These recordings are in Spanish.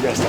Ya está.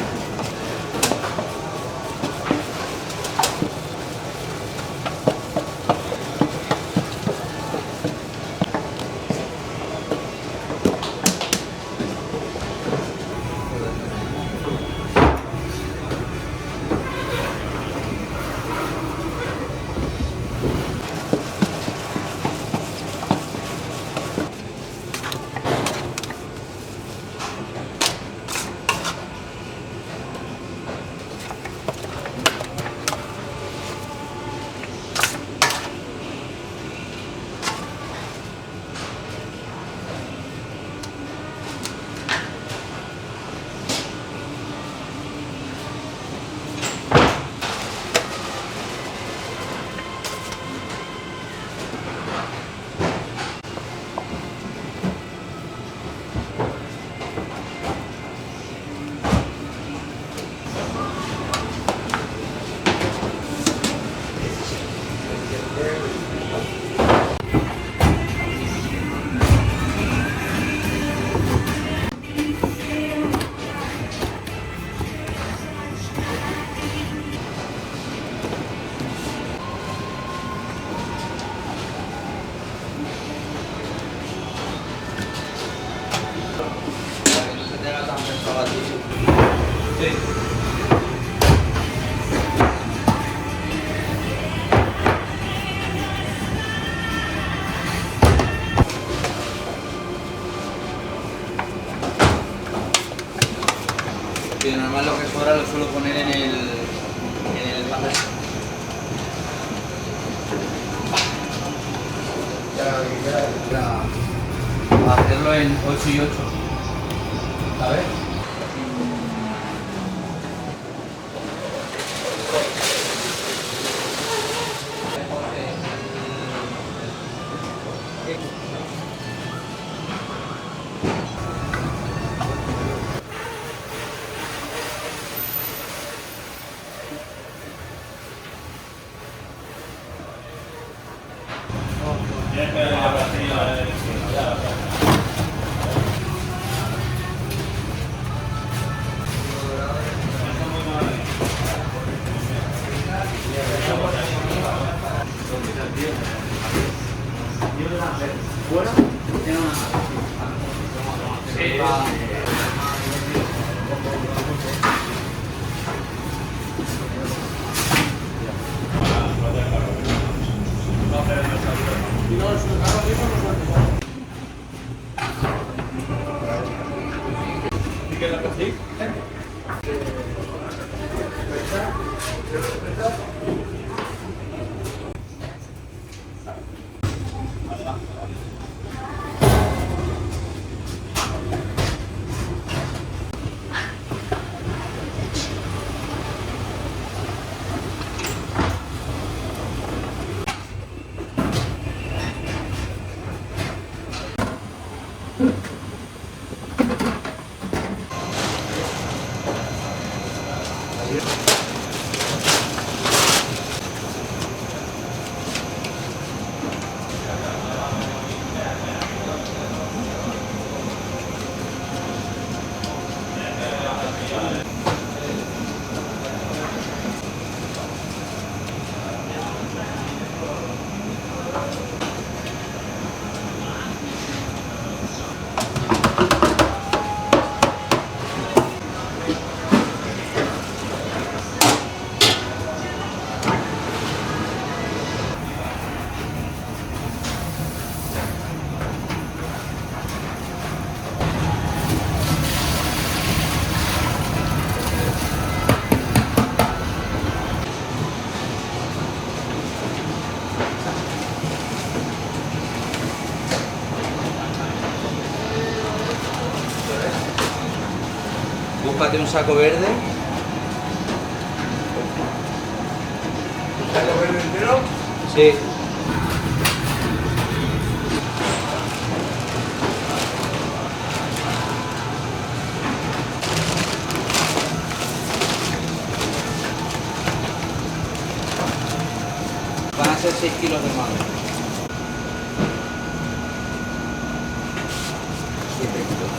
Pero normal lo que sobra lo suelo poner en el papel. Para hacerlo en 8 y 8. ¿Sabes? Búscate un saco verde. ¿Un saco verde entero? Sí. Van a ser 6 kilos de madera. 7 kilos.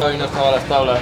Hoy no estaba las tablas.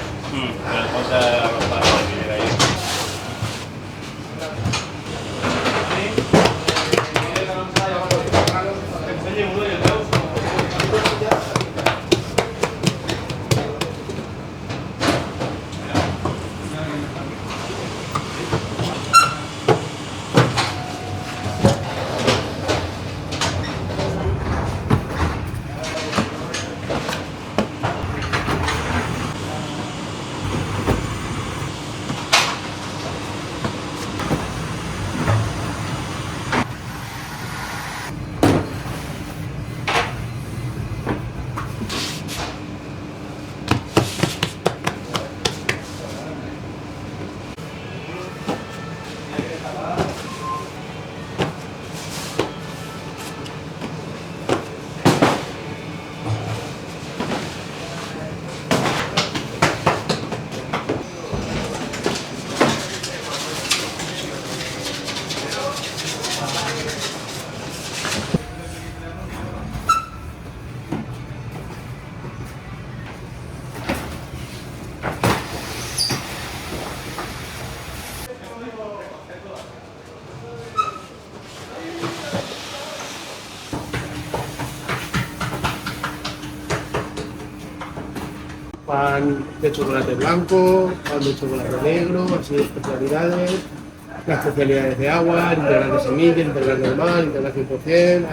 pan de chocolate blanco, pan de chocolate negro, así de especialidades, las especialidades de agua, integral de semilla, integral normal, integral 100%.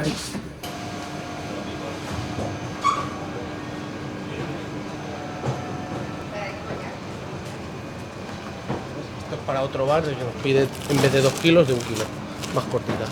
Esto es para otro bar que nos pide en vez de 2 kilos de 1 kilo, más cortitas.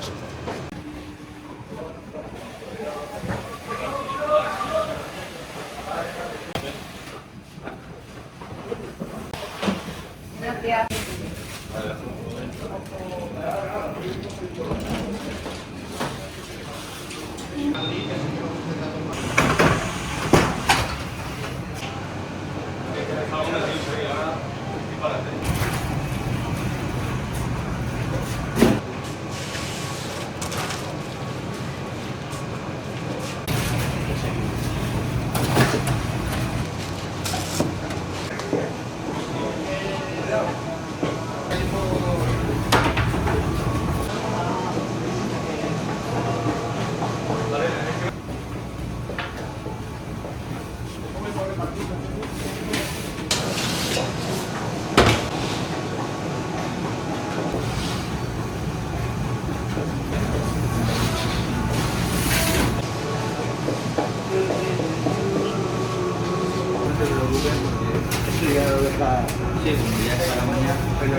Sí, como ya es para mañana. Pero de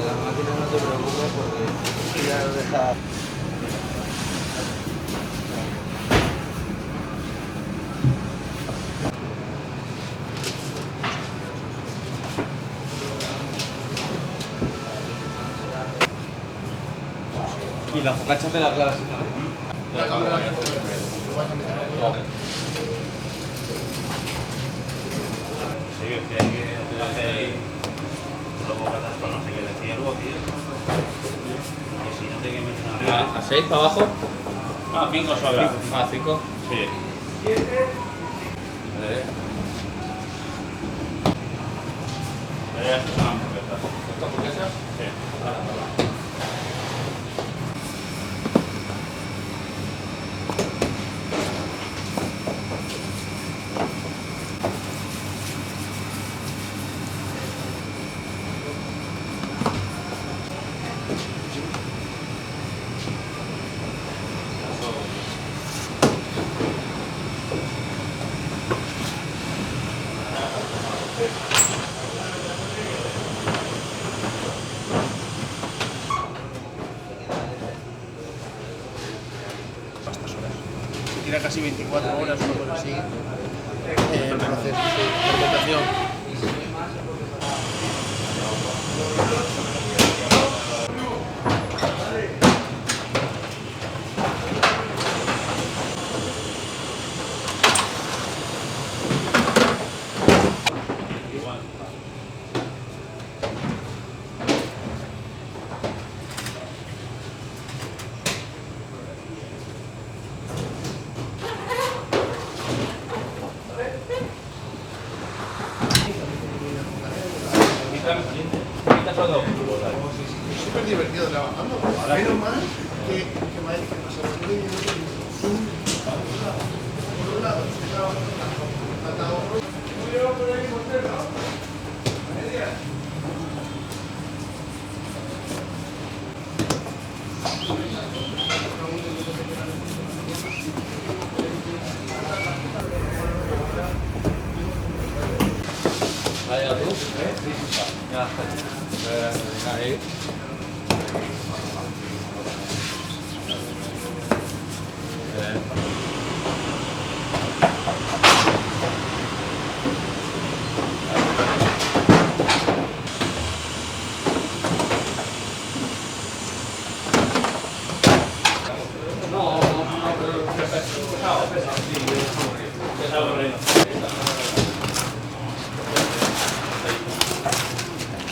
la máquina no te preocupes porque ya lo deja. Y la focacha te la clavas en la mano. Sí, es que hay que hacer los bocatas con no sé qué de ciervo, tío. Que si no te quemes una... ¿A 6 para abajo? Ah, 5 sobra. ¿A 5? Sí. Ya es una hamburguesa. ¿Esta hamburguesa? Sí. Tira casi 24 horas, una cosa así. Proceso, sí, fermentación. Súper divertido trabajando. Menos mal que me ha dicho por un lado, estoy trabajando ¿Vale, tú? Ya está. Ahí.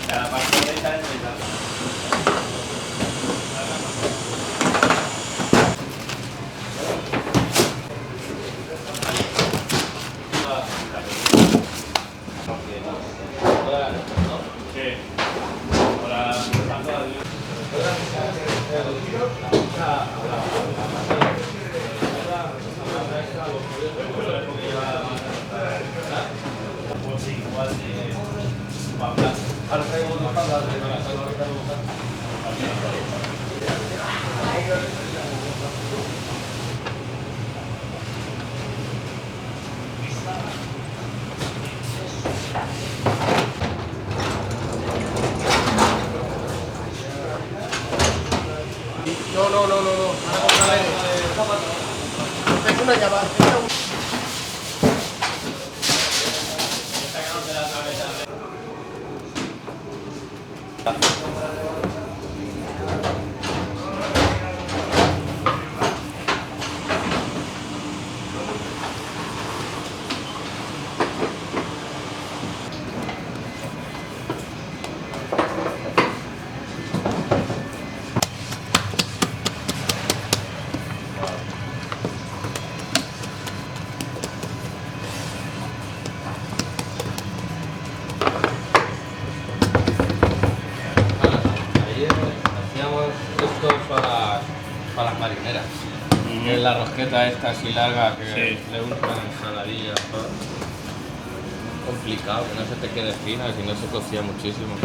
Cada parte de esta es de Ahora traigo dos tablas de la No. Van a comprar aire. Es una llamada. Ayer hacíamos esto para las marineras. Que es la rosqueta esta así larga que le untan ensaladilla. Complicado, que no se te quede fina, si no se cocía muchísimo.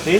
¿Sí? Y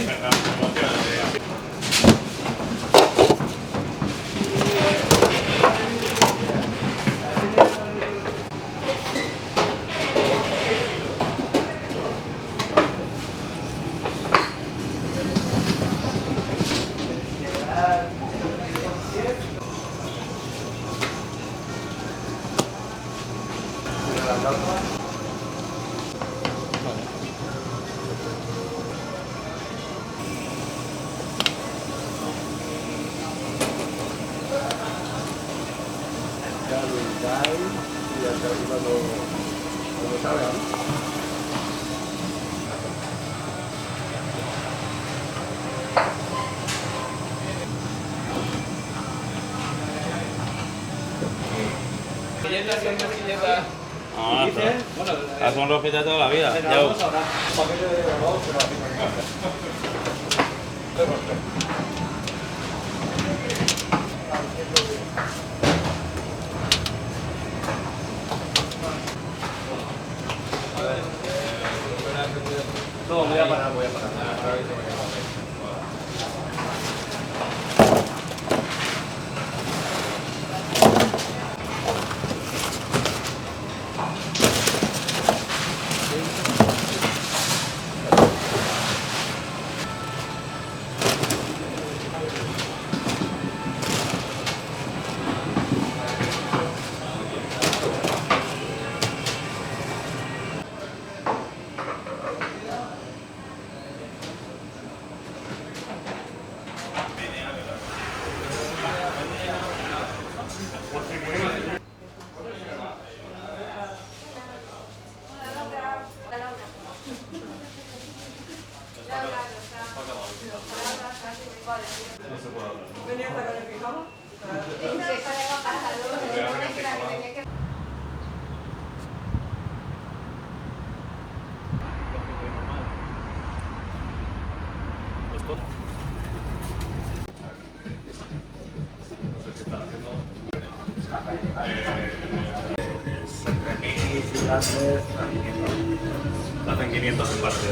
hasta arriba cuando salga, ¿no? Ah, haz un rosqueta toda la vida. No, voy a parar. Hacen 500 en parte.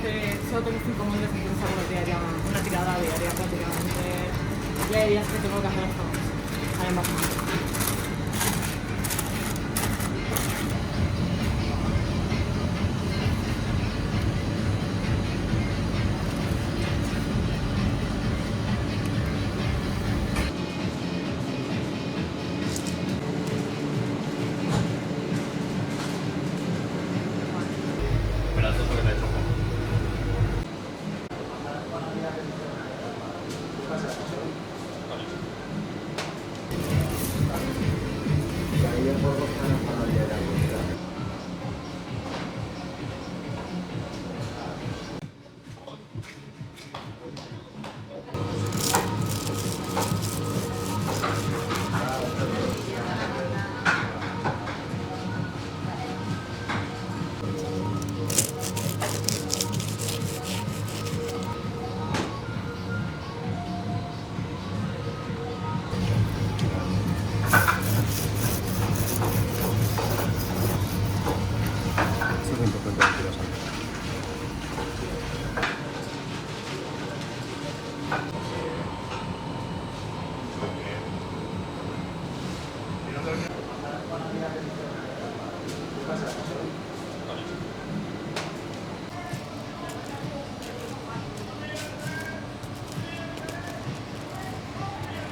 solo tengo 5 moldes, entonces hago una tirada diaria prácticamente. Y hay días que tengo que hacer hasta más. Además, Pero eso porque te he hecho poco. Esto es importante el curasán.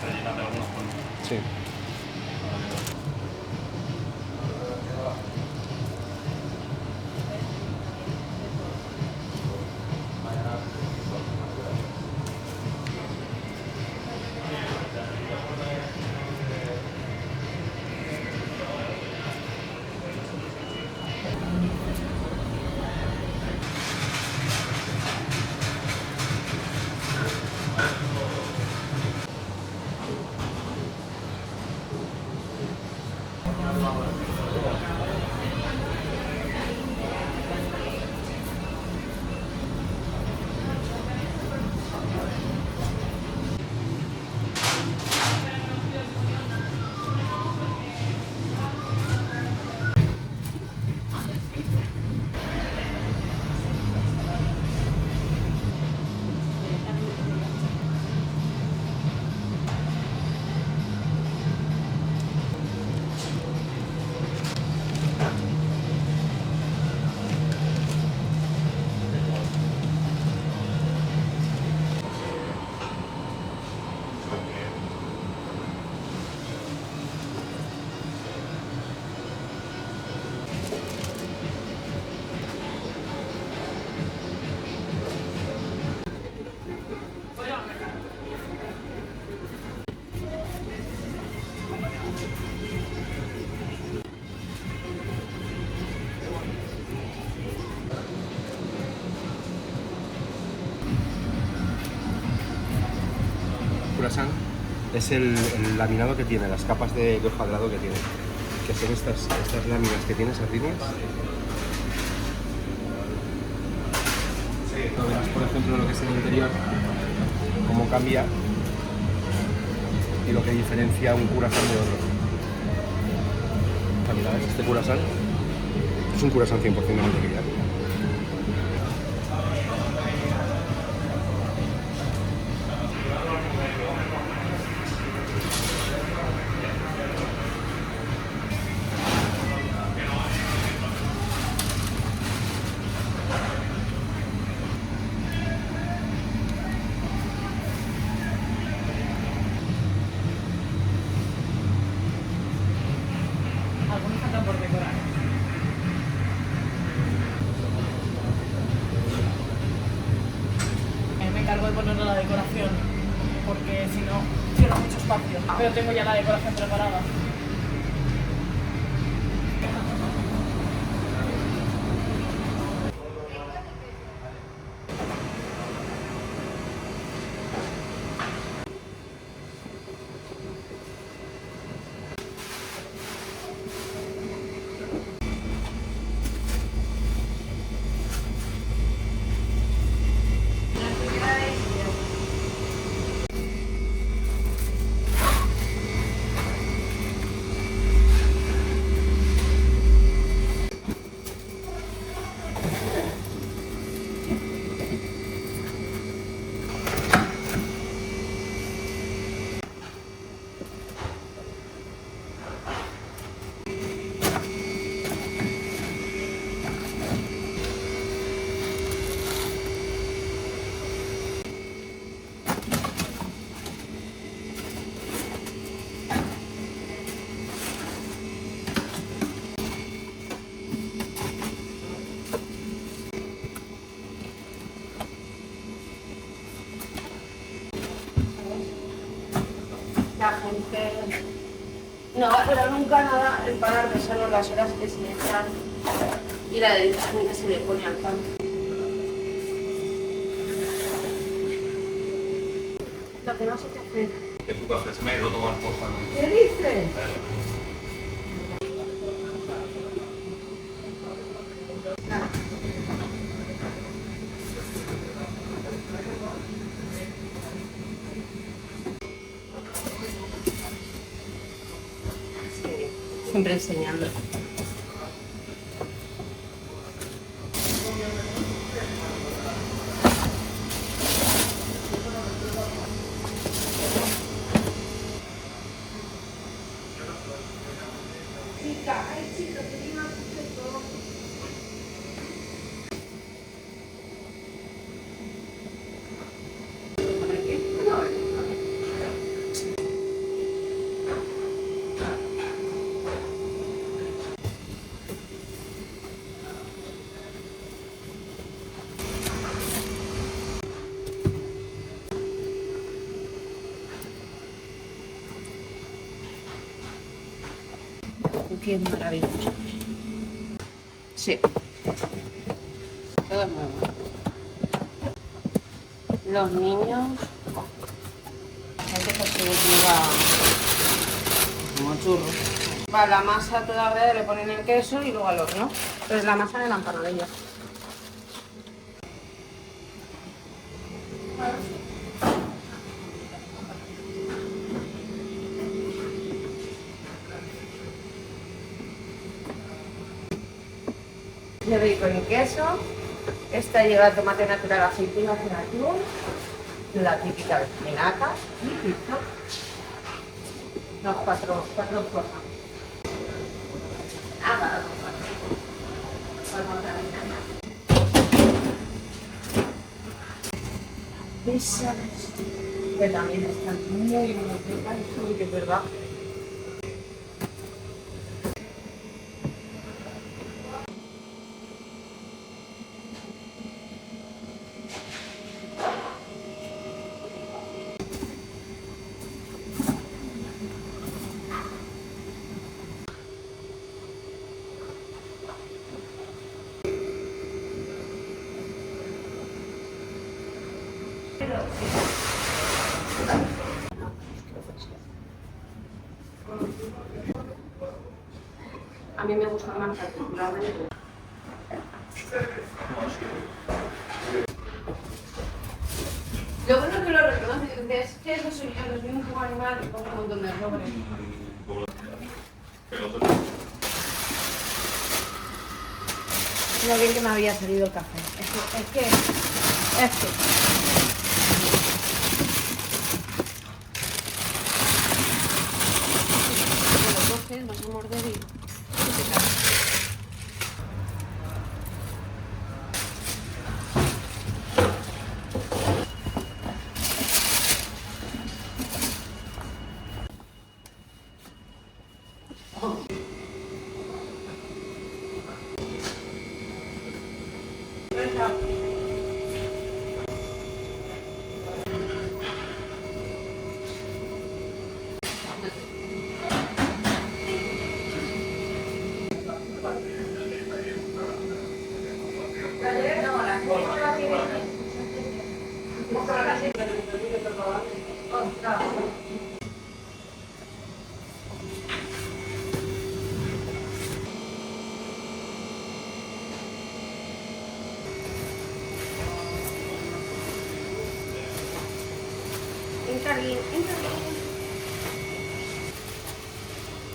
Rellénate algunos con... Sí. Curasán es el laminado que tiene, las capas de hojadrado que tiene, que son estas láminas que tiene, esas líneas. Lo verás, por ejemplo, lo que es el interior, cómo cambia y lo que diferencia un curasán de otro. Mira, ¿ves? Este curasán es un curasán 100% de mantequilla. algunos faltan por decorar. Me encargo de ponerle la decoración, porque si no, cierro mucho espacio. Pero tengo ya la decoración preparada. No va a durar nunca nada el pan artesano, las horas que se le echan y la dedicación que se le pone al pan. Lo que no se te hace. Que tu café se me ha ido a tomar por favor. ¿Qué dices? Sí, siempre enseñando. Que es maravilloso. Sí. Todo es muy bueno. Los niños. La gente que se lleva como churros. Va, la masa todavía le ponen el queso y luego al horno. Entonces la masa de la empanadilla. De bacon y queso. Esta lleva tomate natural, aceitunas y atún. La típica de espinaca y listo. Los cuatro formas. Nada. Pizzas que también están muy ricas, sí que es verdad. A mí me gusta más particularmente. Lo bueno es que lo reconoce y dices, ¿qué es eso? Yo los vi un juego animal y pongo un montón de errores. Lo bien que me había salido el café. Es que... Lo coges, vas a morder y... se te cae.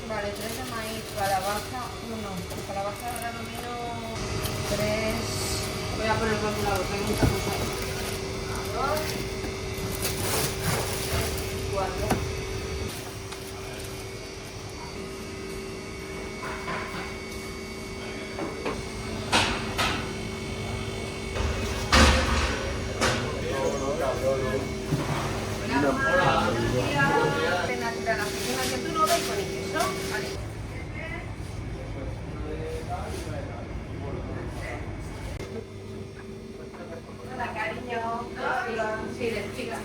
Vale, 3 de maíz, calabaza, calabaza de grano vino, 3. Voy a poner por un lado, que hay mucha cosa ahí. 2, 4. Hola, cariño. Sí, de chica.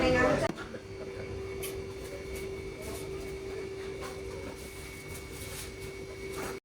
Venga,